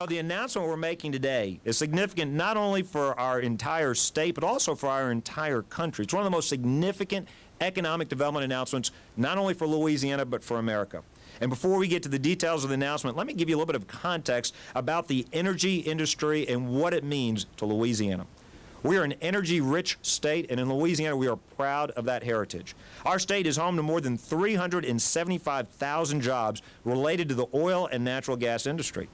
The announcement we're making today is significant not only for our entire state, but also for our entire country. It's one of the most significant economic development announcements, not only for Louisiana, but for America. And before we get to the details of the announcement, let me give you a little bit of context about the energy industry and what it means to Louisiana. We are an energy-rich state, and in Louisiana, we are proud of that heritage. Our state is home to more than 375,000 jobs related to the oil and natural gas industry.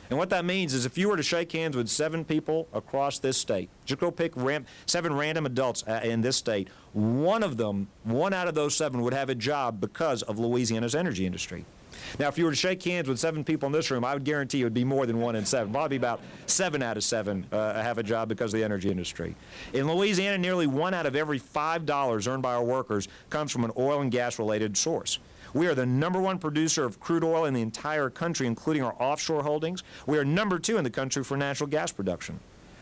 And what that means is if you were to shake hands with 7 people across this state, just go pick 7 random adults in this state, one out of those 7 would have a job because of Louisiana's energy industry. Now, if you were to shake hands with 7 people in this room, I would guarantee it would be more than 1 in 7. Probably about 7 out of 7 have a job because of the energy industry. In Louisiana, nearly 1 out of every $5 earned by our workers comes from an oil and gas-related source. We are the #1 producer of crude oil in the entire country, including our offshore holdings. We are #2 in the country for natural gas production.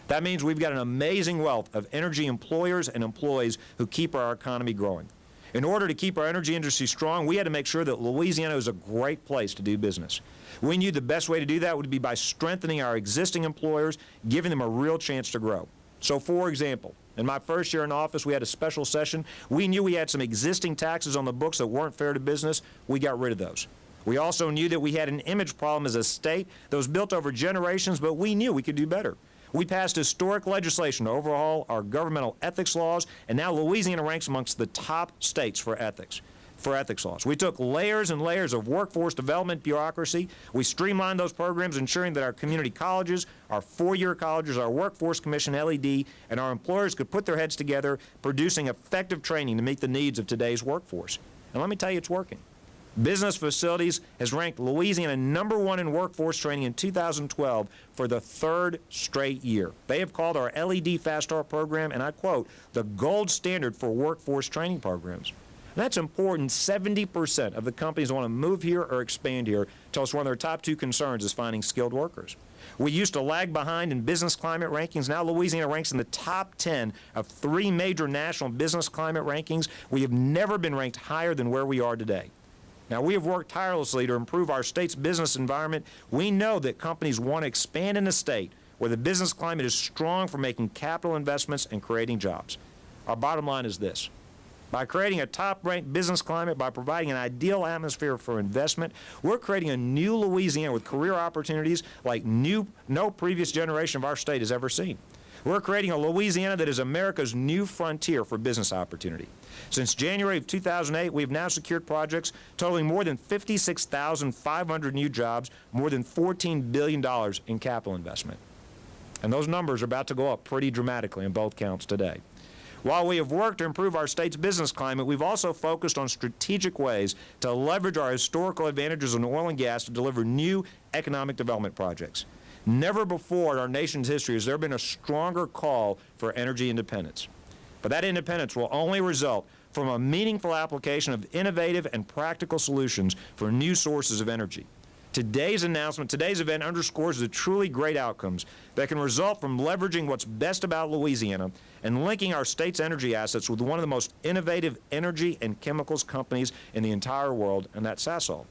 That means we've got an amazing wealth of energy employers and employees who keep our economy growing. In order to keep our energy industry strong, we had to make sure that Louisiana was a great place to do business. We knew the best way to do that would be by strengthening our existing employers, giving them a real chance to grow. So, for example, in my first year in office, we had a special session. We knew we had some existing taxes on the books that weren't fair to business. We got rid of those. We also knew that we had an image problem as a state that was built over generations, but we knew we could do better. We passed historic legislation to overhaul our governmental ethics laws, and now Louisiana ranks amongst the top states for ethics laws. We took layers and layers of workforce development bureaucracy. We streamlined those programs, ensuring that our community colleges, our 4-year colleges, our workforce commission, LED, and our employers could put their heads together, producing effective training to meet the needs of today's workforce. And let me tell you, it's working. Business Facilities has ranked Louisiana #1 in workforce training in 2012 for the 3rd straight year. They have called our LED Fast Start program, and I quote, the gold standard for workforce training programs. And that's important. 70% of the companies that want to move here or expand here tell us one of their top 2 concerns is finding skilled workers. We used to lag behind in business climate rankings. Now Louisiana ranks in the top 10 of 3 major national business climate rankings. We have never been ranked higher than where we are today. Now, we have worked tirelessly to improve our state's business environment. We know that companies want to expand in a state where the business climate is strong for making capital investments and creating jobs. Our bottom line is this. By creating a top-ranked business climate, by providing an ideal atmosphere for investment, we're creating a new Louisiana with career opportunities like no previous generation of our state has ever seen. We're creating a Louisiana that is America's new frontier for business opportunity. Since January of 2008, we have now secured projects totaling more than 56,500 new jobs, more than $14 billion in capital investment. And those numbers are about to go up pretty dramatically in both counts today. While we have worked to improve our state's business climate, we've also focused on strategic ways to leverage our historical advantages in oil and gas to deliver new economic development projects. Never before in our nation's history has there been a stronger call for energy independence. But that independence will only result from a meaningful application of innovative and practical solutions for new sources of energy. Today's announcement, today's event underscores the truly great outcomes that can result from leveraging what's best about Louisiana and linking our state's energy assets with one of the most innovative energy and chemicals companies in the entire world, and that's Sasol.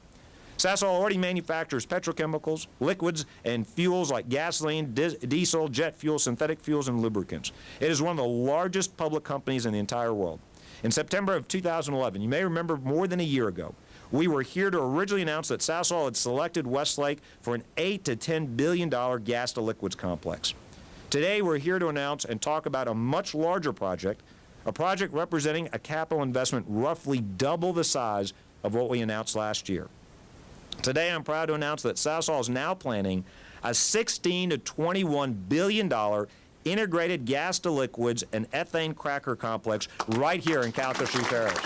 Sasol already manufactures petrochemicals, liquids, and fuels like gasoline, diesel, jet fuel, synthetic fuels, and lubricants. It is one of the largest public companies in the entire world. In September of 2011, you may remember more than a year ago, we were here to originally announce that Sasol had selected Westlake for an $8 to $10 billion gas-to-liquids complex. Today, we're here to announce and talk about a much larger project, a project representing a capital investment roughly double the size of what we announced last year. Today, I'm proud to announce that Sasol is now planning a $16 to $21 billion integrated gas-to-liquids and ethane cracker complex right here in Calcasieu Parish.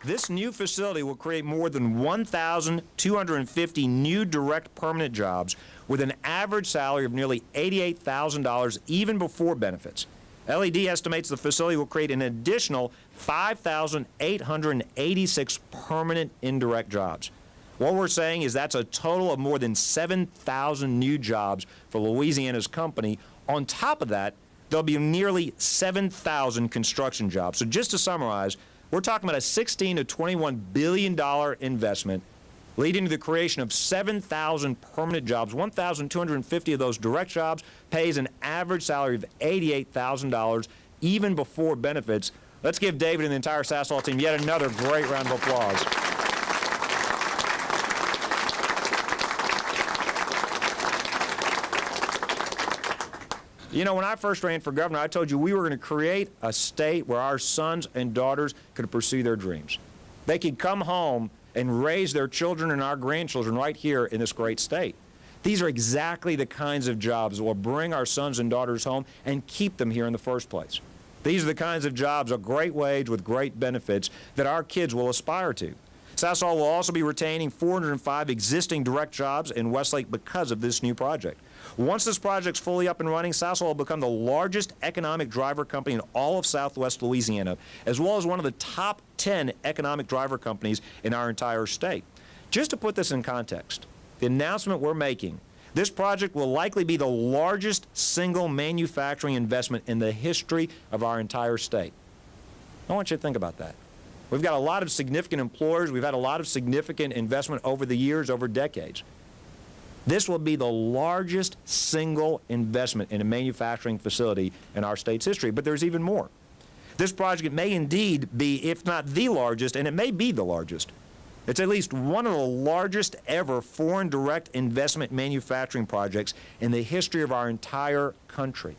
This new facility will create more than 1,250 new direct permanent jobs with an average salary of nearly $88,000 even before benefits. LED estimates the facility will create an additional 5,886 permanent indirect jobs. What we're saying is that's a total of more than 7,000 new jobs for Louisiana's company. On top of that, there'll be nearly 7,000 construction jobs. So just to summarize, we're talking about a $16 to $21 billion investment leading to the creation of 7,000 permanent jobs. 1,250 of those direct jobs pays an average salary of $88,000 even before benefits. Let's give David and the entire Sasol team yet another great round of applause. You know, when I first ran for governor, I told you we were going to create a state where our sons and daughters could pursue their dreams. They could come home and raise their children and our grandchildren right here in this great state. These are exactly the kinds of jobs that will bring our sons and daughters home and keep them here in the first place. These are the kinds of jobs, a great wage with great benefits, that our kids will aspire to. Sasol will also be retaining 405 existing direct jobs in Westlake because of this new project. Once this project's fully up and running, Sasol will become the largest economic driver company in all of Southwest Louisiana, as well as one of the top 10 economic driver companies in our entire state. Just to put this in context, the announcement we're making, this project will likely be the largest single manufacturing investment in the history of our entire state. I want you to think about that. We've got a lot of significant employers. We've had a lot of significant investment over the years, over decades. This will be the largest single investment in a manufacturing facility in our state's history, but there's even more. This project may indeed be, if not the largest, and it may be the largest. It's at least one of the largest ever foreign direct investment manufacturing projects in the history of our entire country.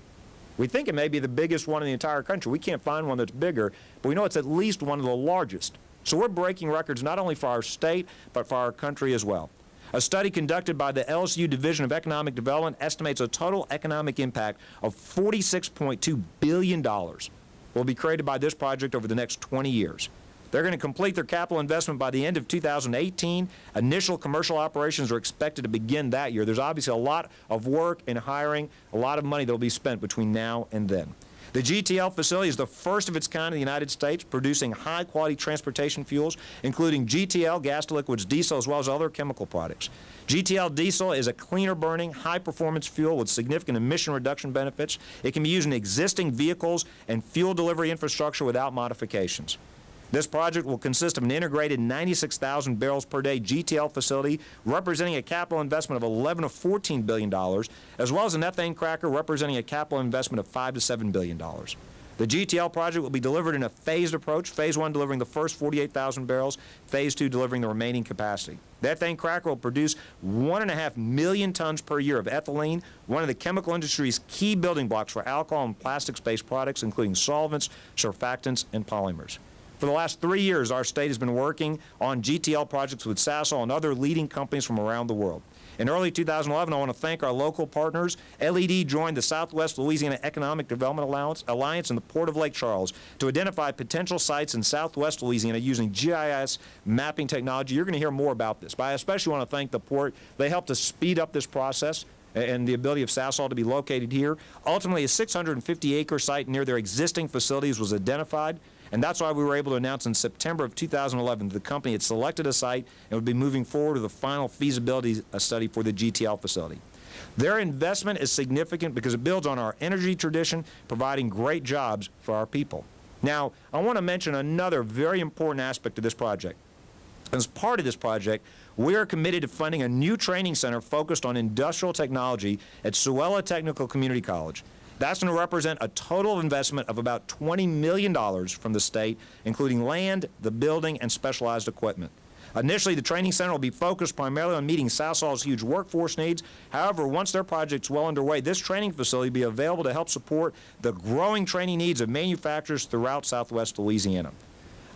We think it may be the biggest one in the entire country. We can't find one that's bigger, but we know it's at least one of the largest. So we're breaking records not only for our state, but for our country as well. A study conducted by the LSU Division of Economic Development estimates a total economic impact of $46.2 billion will be created by this project over the next 20 years. They're going to complete their capital investment by the end of 2018. Initial commercial operations are expected to begin that year. There's obviously a lot of work and hiring, a lot of money that will be spent between now and then. The Gtl facility is the first of its kind in the United States, producing high-quality transportation fuels, including Gtl, gas-to-liquids diesel, as well as other chemical products. Gtl Diesel is a cleaner-burning, high-performance fuel with significant emission reduction benefits. It can be used in existing vehicles and fuel delivery infrastructure without modifications. This project will consist of an integrated 96,000 barrels per day Gtl facility representing a capital investment of $11 to $14 billion, as well as an ethane cracker representing a capital investment of $5 to $7 billion. The Gtl project will be delivered in a phased approach, phase 1 delivering the first 48,000 barrels, phase 2 delivering the remaining capacity. The ethane cracker will produce 1.5 million tons per year of ethylene, one of the chemical industry's key building blocks for alcohol and plastics-based products, including solvents, surfactants, and polymers. For the last 3 years, our state has been working on Gtl projects with Sasol and other leading companies from around the world. In early 2011, I want to thank our local partners. LED joined the Southwest Louisiana Economic Development Alliance in the Port of Lake Charles to identify potential sites in Southwest Louisiana using GIS mapping technology. You're going to hear more about this, but I especially want to thank the Port. They helped us speed up this process and the ability of Sasol to be located here. Ultimately, a 650-acre site near their existing facilities was identified. And that's why we were able to announce in September of 2011 that the company had selected a site and would be moving forward with a final feasibility study for the Gtl facility. Their investment is significant because it builds on our energy tradition, providing great jobs for our people. Now, I want to mention another very important aspect of this project. As part of this project, we are committed to funding a new training center focused on industrial technology at Suella Technical Community College. That's going to represent a total investment of about $20 million from the state, including land, the building, and specialized equipment. Initially, the training center will be focused primarily on meeting Sasol's huge workforce needs. However, once their project's well underway, this training facility will be available to help support the growing training needs of manufacturers throughout Southwest Louisiana.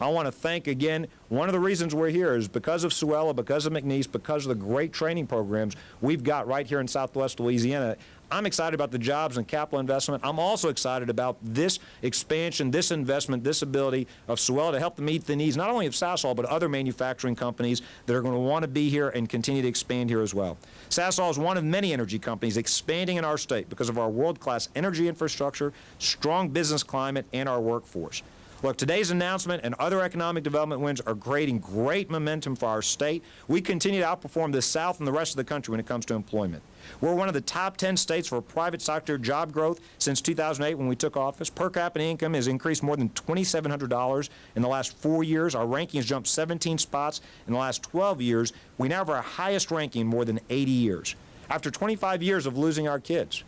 I want to thank again, one of the reasons we're here is because of Suella, because of McNeese, because of the great training programs we've got right here in Southwest Louisiana. I'm excited about the jobs and capital investment. I'm also excited about this expansion, this investment, this ability of Suella to help meet the needs not only of Sasol, but other manufacturing companies that are going to want to be here and continue to expand here as well. Sasol is one of many energy companies expanding in our state because of our world-class energy infrastructure, strong business climate, and our workforce. Look, today's announcement and other economic development wins are creating great momentum for our state. We continue to outperform the South and the rest of the country when it comes to employment. We're one of the top 10 states for private sector job growth since 2008 when we took office. Per capita income has increased more than $2,700 in the last 4 years. Our ranking has jumped 17 spots in the last 12 years. We now have our highest ranking in more than 80 years. After 25 years of losing our kids.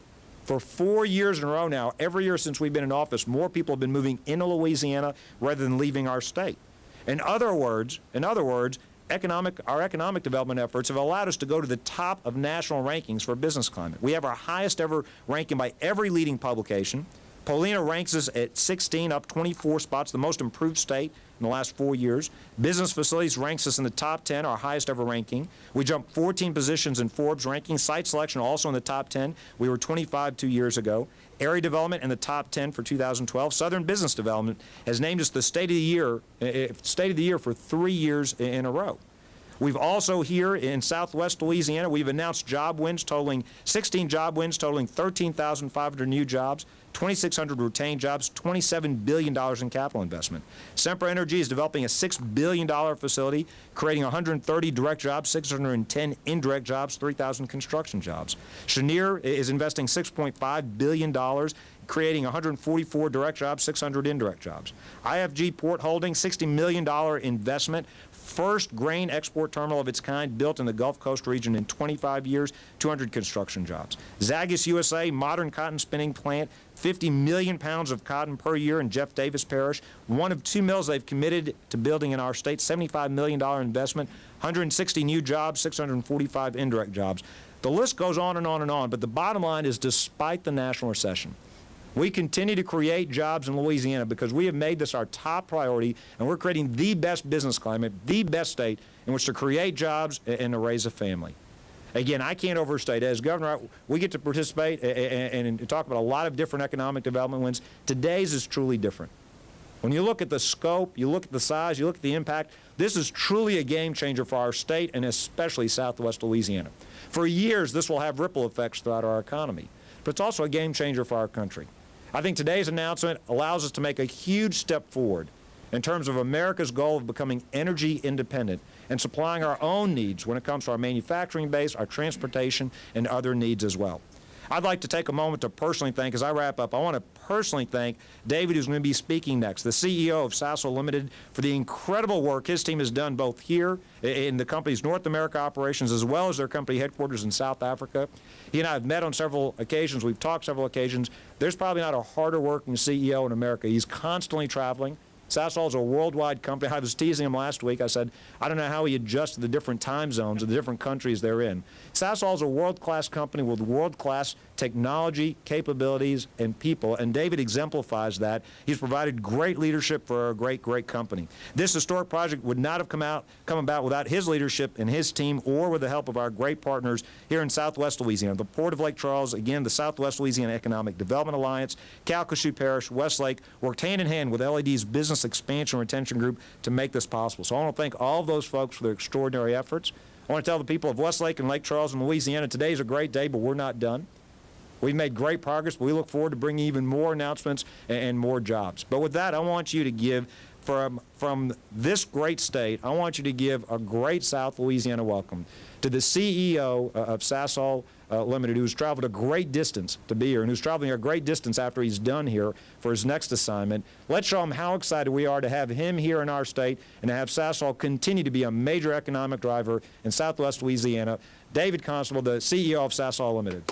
For 4 years in a row now, every year since we've been in office, more people have been moving into Louisiana rather than leaving our state. In other words, our economic development efforts have allowed us to go to the top of national rankings for business climate. We have our highest ever ranking by every leading publication. Paulina ranks us at 16, up 24 spots, the most improved state in the last 4 years. Business Facilities ranks us in the top 10, our highest ever ranking. We jumped 14 positions in Forbes ranking. Site Selection also in the top 10. We were 25 2 years ago. Area Development in the top 10 for 2012. Southern Business Development has named us the State of the Year for 3 years in a row. We've also here in Southwest Louisiana, we've announced job wins totaling 16 job wins totaling 13,500 new jobs, 2,600 retained jobs, $27 billion in capital investment. Sempra Energy is developing a $6 billion facility, creating 130 direct jobs, 610 indirect jobs, 3,000 construction jobs. Cheniere is investing $6.5 billion, creating 144 direct jobs, 600 indirect jobs. IFG Port Holdings, $60 million investment, first grain export terminal of its kind built in the Gulf Coast region in 25 years, 200 construction jobs. Zagus USA, modern cotton spinning plant, 50 million pounds of cotton per year in Jeff Davis Parish, one of 2 mills they've committed to building in our state, $75 million investment, 160 new jobs, 645 indirect jobs. The list goes on and on and on, but the bottom line is despite the national recession, we continue to create jobs in Louisiana because we have made this our top priority, and we're creating the best business climate, the best state in which to create jobs and to raise a family. Again, I can't overstate. As governor, we get to participate and talk about a lot of different economic development wins. Today's is truly different. When you look at the scope, you look at the size, you look at the impact, this is truly a game changer for our state and especially Southwest Louisiana. For years, this will have ripple effects throughout our economy, but it's also a game changer for our country. I think today's announcement allows us to make a huge step forward in terms of America's goal of becoming energy independent and supplying our own needs when it comes to our manufacturing base, our transportation, and other needs as well. I'd like to take a moment to personally thank, as I wrap up, I want to personally thank David, who's going to be speaking next, the CEO of Sasol Limited, for the incredible work his team has done both here in the company's North America operations as well as their company headquarters in South Africa. He and I have met on several occasions. We've talked several occasions. There's probably not a harder working CEO in America. He's constantly traveling. Sasol is a worldwide company. I was teasing him last week. I said, I don't know how he adjusts to the different time zones of the different countries they're in. Sasol is a world-class company with world-class technology, capabilities, and people, and David exemplifies that. He's provided great leadership for a great, great company. This historic project would not have come about without his leadership and his team or with the help of our great partners here in Southwest Louisiana. The Port of Lake Charles, again, the Southwest Louisiana Economic Development Alliance, Calcasieu Parish, Westlake, worked hand in hand with LED's Business Expansion Retention Group to make this possible. So I want to thank all of those folks for their extraordinary efforts. I want to tell the people of Westlake and Lake Charles and Louisiana, today's a great day, but we're not done. We've made great progress, but we look forward to bringing even more announcements and more jobs. But with that, I want you to give, from this great state, I want you to give a great South Louisiana welcome to the CEO of Sasol Limited, who's traveled a great distance to be here and who's traveling a great distance after he's done here for his next assignment. Let's show him how excited we are to have him here in our state and to have Sasol continue to be a major economic driver in Southwest Louisiana. David Constable, the CEO of Sasol Limited.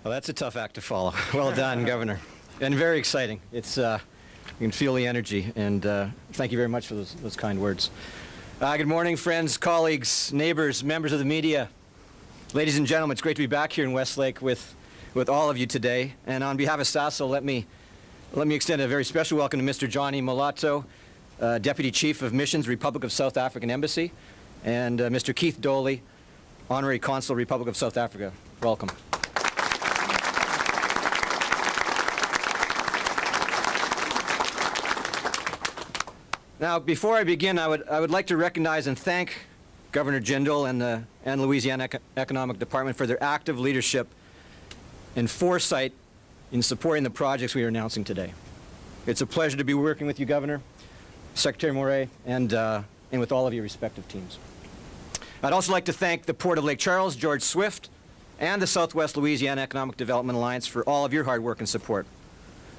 Well, that's a tough act to follow. Well done, Governor. And very exciting. It's, you can feel the energy, and thank you very much for those kind words. Good morning, friends, colleagues, neighbors, members of the media. Ladies and gentlemen, it's great to be back here in Westlake with all of you today. And on behalf of Sasol, let me extend a very special welcome to Mr. Johnny Mulatto, Deputy Chief of Missions, Republic of South African Embassy, and Mr. Keith Doley, Honorary Consul, Republic of South Africa. Welcome. Now, before I begin, I would like to recognize and thank Governor Jindal and Louisiana Economic Department for their active leadership and foresight in supporting the projects we are announcing today. It's a pleasure to be working with you, Governor, Secretary Moray, and with all of your respective teams. I'd also like to thank the Port of Lake Charles, George Swift, and the Southwest Louisiana Economic Development Alliance for all of your hard work and support.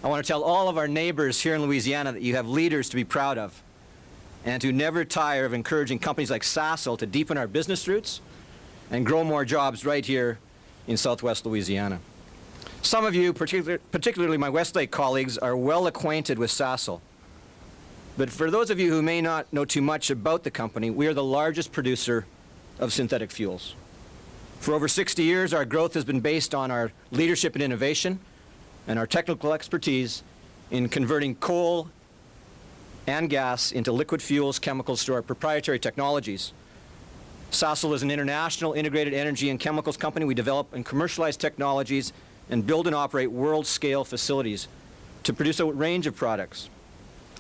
I want to tell all of our neighbors here in Louisiana that you have leaders to be proud of and to never tire of encouraging companies like Sasol to deepen our business roots and grow more jobs right here in Southwest Louisiana. Some of you, particularly my Westlake colleagues, are well acquainted with Sasol. But for those of you who may not know too much about the company, we are the largest producer of synthetic fuels. For over 60 years, our growth has been based on our leadership in innovation and our technical expertise in converting coal and gas into liquid fuels, chemicals through our proprietary technologies. Sasol is an international integrated energy and chemicals company. We develop and commercialize technologies and build and operate world-scale facilities to produce a range of products: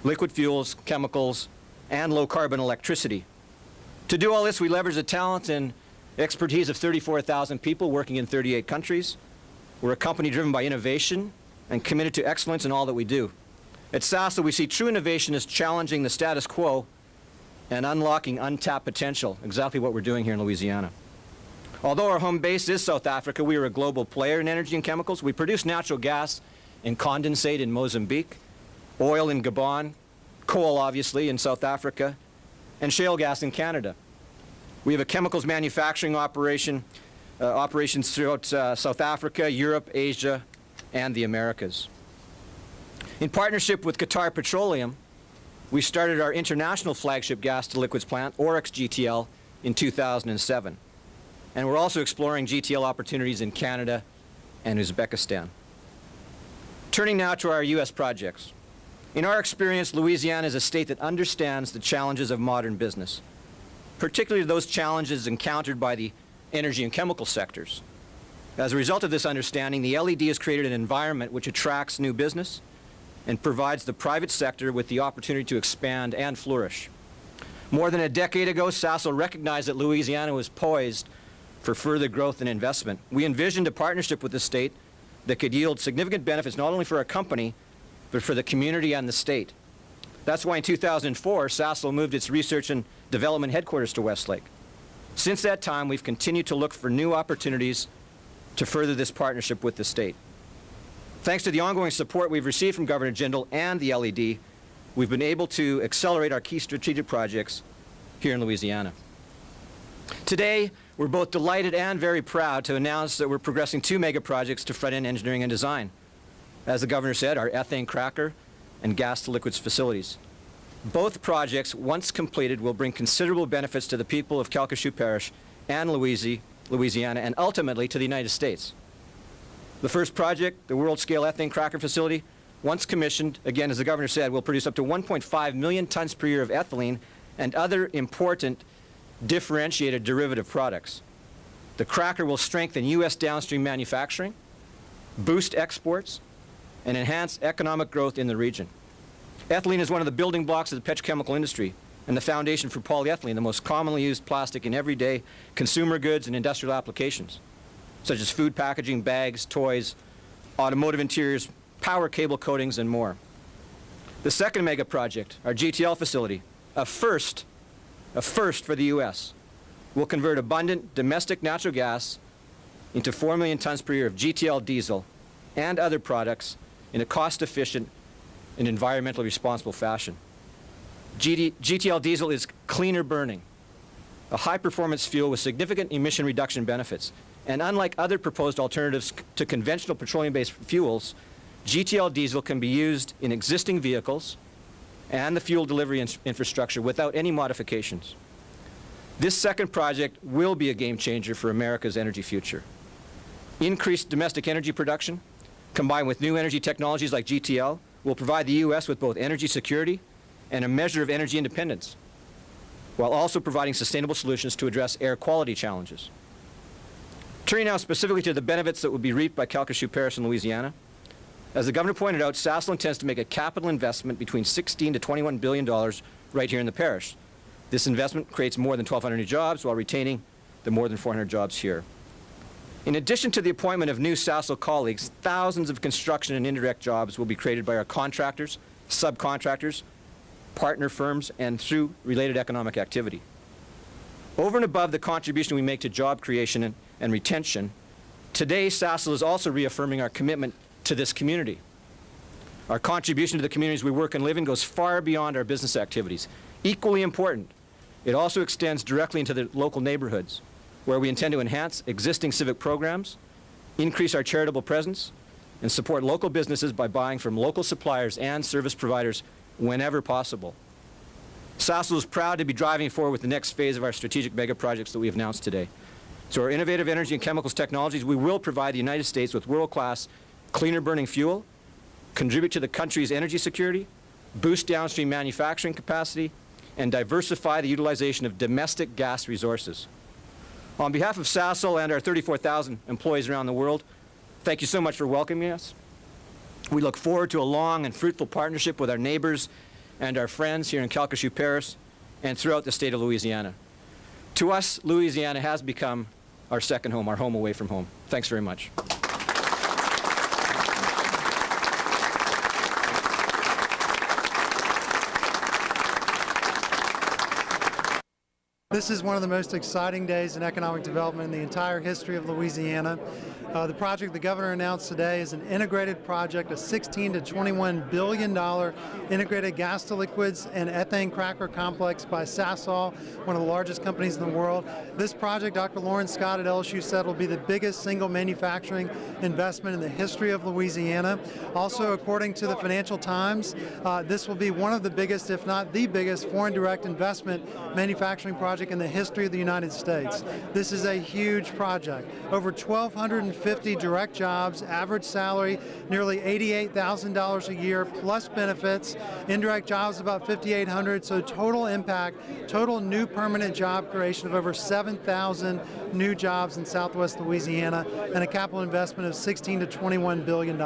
liquid fuels, chemicals, and low-carbon electricity. To do all this, we leverage the talent and expertise of 34,000 people working in 38 countries. We're a company driven by innovation and committed to excellence in all that we do. At Sasol, we see true innovation as challenging the status quo and unlocking untapped potential, exactly what we're doing here in Louisiana. Although our home base is South Africa, we are a global player in energy and chemicals. We produce natural gas and condensate in Mozambique, oil in Gabon, coal, obviously, in South Africa, and shale gas in Canada. We have a chemicals manufacturing operations throughout South Africa, Europe, Asia, and the Americas. In partnership with Qatar Petroleum, we started our international flagship gas-to-liquids plant, Oryx GTL, in 2007. And we're also exploring GTL opportunities in Canada and Uzbekistan. Turning now to our U.S. projects. In our experience, Louisiana is a state that understands the challenges of modern business, particularly those challenges encountered by the energy and chemical sectors. As a result of this understanding, the LED has created an environment which attracts new business and provides the private sector with the opportunity to expand and flourish. More than a decade ago, Sasol recognized that Louisiana was poised for further growth and investment. We envisioned a partnership with the state that could yield significant benefits not only for our company, but for the community and the state. That's why in 2004, Sasol moved its research and development headquarters to Westlake. Since that time, we've continued to look for new opportunities to further this partnership with the state. Thanks to the ongoing support we've received from Governor Jindal and the LED, we've been able to accelerate our key strategic projects here in Louisiana. Today, we're both delighted and very proud to announce that we're progressing 2 mega projects to front-end engineering and design. As the Governor said, our ethane cracker and gas-to-liquids facilities. Both projects, once completed, will bring considerable benefits to the people of Calcasieu Parish and Louisiana, and ultimately to the United States. The first project, the world-scale ethane cracker facility, once commissioned, again, as the Governor said, will produce up to 1.5 million tons per year of ethylene and other important differentiated derivative products. The cracker will strengthen U.S. downstream manufacturing, boost exports, and enhance economic growth in the region. Ethylene is one of the building blocks of the petrochemical industry and the foundation for polyethylene, the most commonly used plastic in everyday consumer goods and industrial applications, such as food packaging, bags, toys, automotive interiors, power cable coatings, and more. The second mega project, our Gtl facility, a first for the U.S., will convert abundant domestic natural gas into 4 million tons per year of Gtl Diesel and other products in a cost-efficient and environmentally responsible fashion. Gtl Diesel is cleaner burning, a high-performance fuel with significant emission reduction benefits. And unlike other proposed alternatives to conventional petroleum-based fuels, Gtl Diesel can be used in existing vehicles and the fuel delivery infrastructure without any modifications. This second project will be a game changer for America's energy future. Increased domestic energy production, combined with new energy technologies like Gtl, will provide the U.S. with both energy security and a measure of energy independence, while also providing sustainable solutions to address air quality challenges. Turning now specifically to the benefits that will be reaped by Calcasieu Parish in Louisiana, As the governor pointed out, Sasol intends to make a capital investment between $16 to $21 billion right here in the parish. This investment creates more than 1,200 new jobs while retaining the more than 400 jobs here. In addition to the appointment of new Sasol colleagues, thousands of construction and indirect jobs will be created by our contractors, subcontractors, partner firms, and through related economic activity. Over and above the contribution we make to job creation and retention, today Sasol is also reaffirming our commitment to this community. Our contribution to the communities we work and live in goes far beyond our business activities. Equally important, it also extends directly into the local neighborhoods, where we intend to enhance existing civic programs, increase our charitable presence, and support local businesses by buying from local suppliers and service providers whenever possible. Sasol is proud to be driving forward with the next phase of our strategic mega projects that we have announced today. So our innovative energy and chemicals technologies, we will provide the United States with world-class cleaner burning fuel, contribute to the country's energy security, boost downstream manufacturing capacity, and diversify the utilization of domestic gas resources. On behalf of Sasol and our 34,000 employees around the world, thank you so much for welcoming us. We look forward to a long and fruitful partnership with our neighbors and our friends here in Calcasieu Parish and throughout the state of Louisiana. To us, Louisiana has become our second home, our home away from home. Thanks very much. This is one of the most exciting days in economic development in the entire history of Louisiana. The project the governor announced today is an integrated project, a $16 to $21 billion integrated gas to liquids and ethane cracker complex by Sasol, one of the largest companies in the world. This project, Dr. Lawrence Scott at LSU said, will be the biggest single manufacturing investment in the history of Louisiana. Also, according to the Financial Times, this will be one of the biggest, if not the biggest, foreign direct investment manufacturing project in the history of the United States. This is a huge project. Over 1,250 direct jobs, average salary nearly $88,000 a year plus benefits, indirect jobs about 5,800, so total impact, total new permanent job creation of over 7,000 new jobs in Southwest Louisiana, and a capital investment of $16 to $21 billion.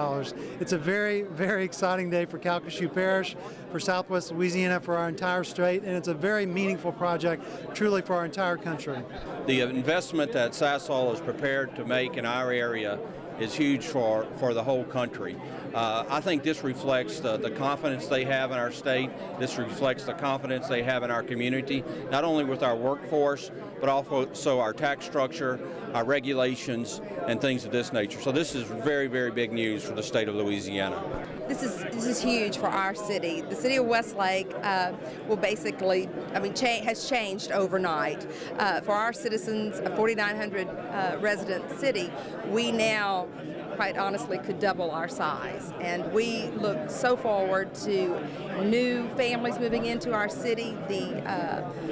It's a very, very exciting day for Calcasieu Parish, for Southwest Louisiana, for our entire state, and it's a very meaningful project, truly for our entire country. The investment that Sasol is prepared to make in our area is huge for the whole country. I think this reflects the confidence they have in our state. This reflects the confidence they have in our community, not only with our workforce, but also our tax structure, our regulations, and things of this nature. So this is very, very big news for the state of Louisiana. This is huge for our city. The city of Westlake will basically, has changed overnight. For our citizens, a 4,900 resident city, we now, quite honestly, could double our size. And we look so forward to new families moving into our city, the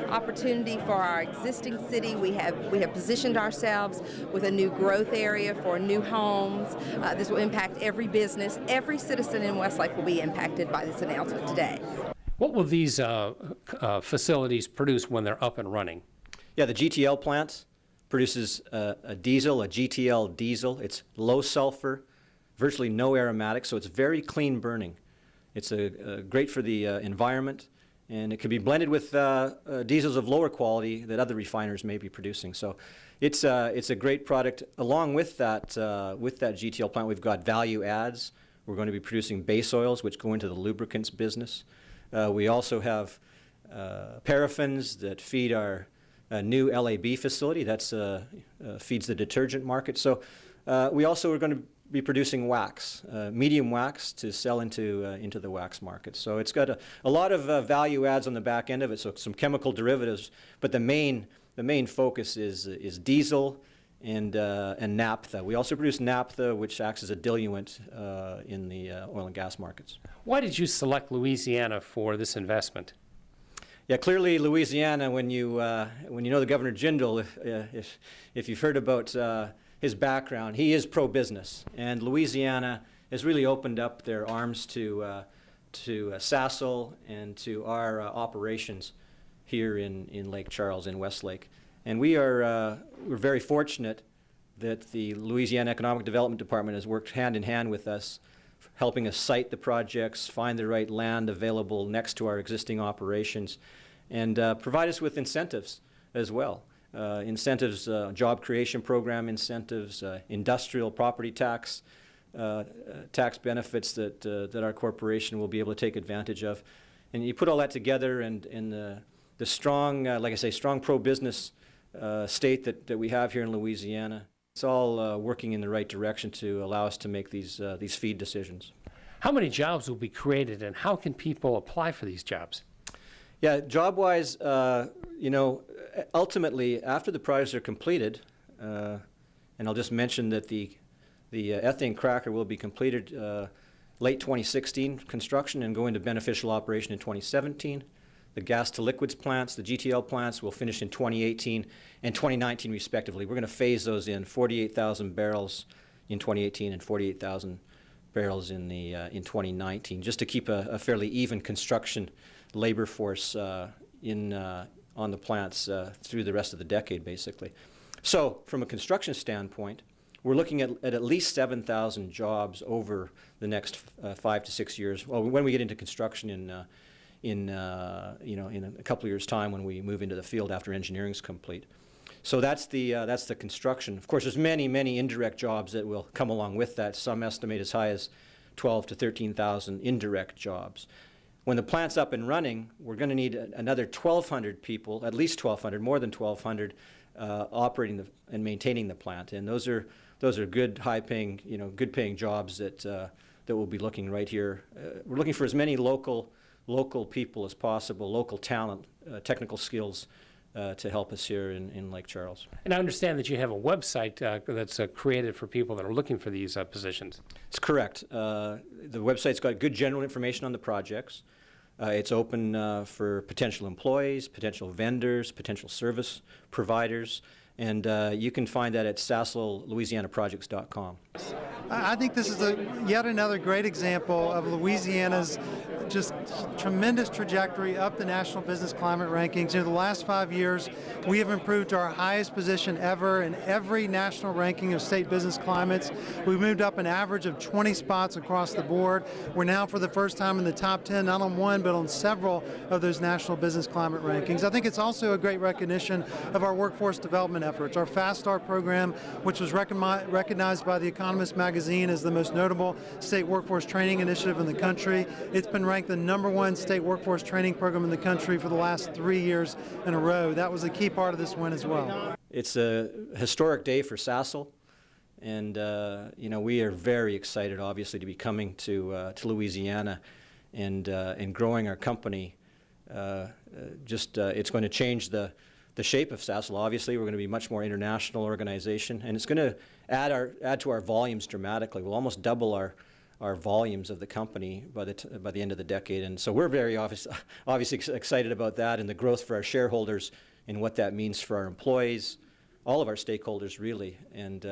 opportunity for our existing city. We have positioned ourselves with a new growth area for new homes. This will impact every business. Every citizen in Westlake will be impacted by this announcement today. What will these facilities produce when they're up and running? Yeah, the GTL plant produces a diesel, a Gtl Diesel. It's low sulfur, virtually no aromatics, so it's very clean burning. It's great for the environment, and it can be blended with diesels of lower quality that other refiners may be producing. So it's a great product. Along with that GTL plant, we've got value adds. We're going to be producing base oils, which go into the lubricants business. We also have paraffins that feed our new LAB facility. That's feeds the detergent market. So we also are going to be producing wax, medium wax, to sell into the wax market. So it's got a lot of value adds on the back end of it. So some chemical derivatives, but the main focus is diesel and naphtha. We also produce naphtha, which acts as a diluent in the oil and gas markets. Why did you select Louisiana for this investment? Yeah, clearly Louisiana. When you know the Governor Jindal, if you've heard about his background, he is pro-business, and Louisiana has really opened up their arms to Sasol and to our operations here in Lake Charles, in Westlake. And we're very fortunate that the Louisiana Economic Development Department has worked hand in hand with us helping us site the projects, find the right land available next to our existing operations, and provide us with incentives as well. Incentives, job creation program incentives, industrial property tax, tax benefits that our corporation will be able to take advantage of. And you put all that together, and the strong, like I say, strong pro-business state that we have here in Louisiana, it's all working in the right direction to allow us to make these feed decisions. How many jobs will be created, and how can people apply for these jobs? Yeah, job-wise, you know, ultimately, after the projects are completed, and I'll just mention that the ethane cracker will be completed late 2016 construction and go into beneficial operation in 2017. The gas to liquids plants, the GTL plants, will finish in 2018 and 2019 respectively. We're going to phase those in, 48,000 barrels in 2018 and 48,000 barrels in 2019, just to keep a fairly even construction labor force on the plants through the rest of the decade, basically. So from a construction standpoint, we're looking at least 7,000 jobs over the next 5 to 6 years. Well, when we get into construction in a couple of years' time, when we move into the field after engineering is complete. So that's the construction. Of course, there's many indirect jobs that will come along with that. Some estimate as high as 12 to 13,000 indirect jobs. When the plant's up and running, we're going to need another 1,200 people, at least 1,200, more than 1,200, operating and maintaining the plant. And those are good, high-paying, good-paying jobs that we'll be looking right here. We're looking for as many local people as possible, local talent, technical skills to help us here in Lake Charles. And I understand that you have a website that's created for people that are looking for these positions. It's correct. The website's got good general information on the projects. It's open for potential employees, potential vendors, potential service providers, and you can find that at SasolLouisianaProjects.com. I think this is yet another great example of Louisiana's just tremendous trajectory up the National Business Climate Rankings. In the last 5 years, we have improved to our highest position ever in every national ranking of state business climates. We moved up an average of 20 spots across the board. We're now for the first time in the top 10, not on one, but on several of those national business climate rankings. I think it's also a great recognition of our workforce development efforts. Our Fast Start program, which was recognized by The Economist magazine as the most notable state workforce training initiative in the country. It's been ranked the #1 state workforce training program in the country for the last 3 years in a row. That was a key part of this win as well. It's a historic day for Sasol, and we are very excited, obviously, to be coming to Louisiana and growing our company. It's going to change the shape of Sasol. Obviously, we're going to be a much more international organization, and it's going to add to our volumes dramatically. We'll almost double our volumes of the company by the end of the decade, and so we're very obviously excited about that and the growth for our shareholders and what that means for our employees, all of our stakeholders, really. And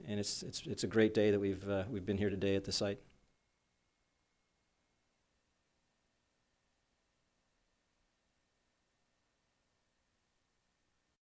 it's a great day that we've been here today at the site.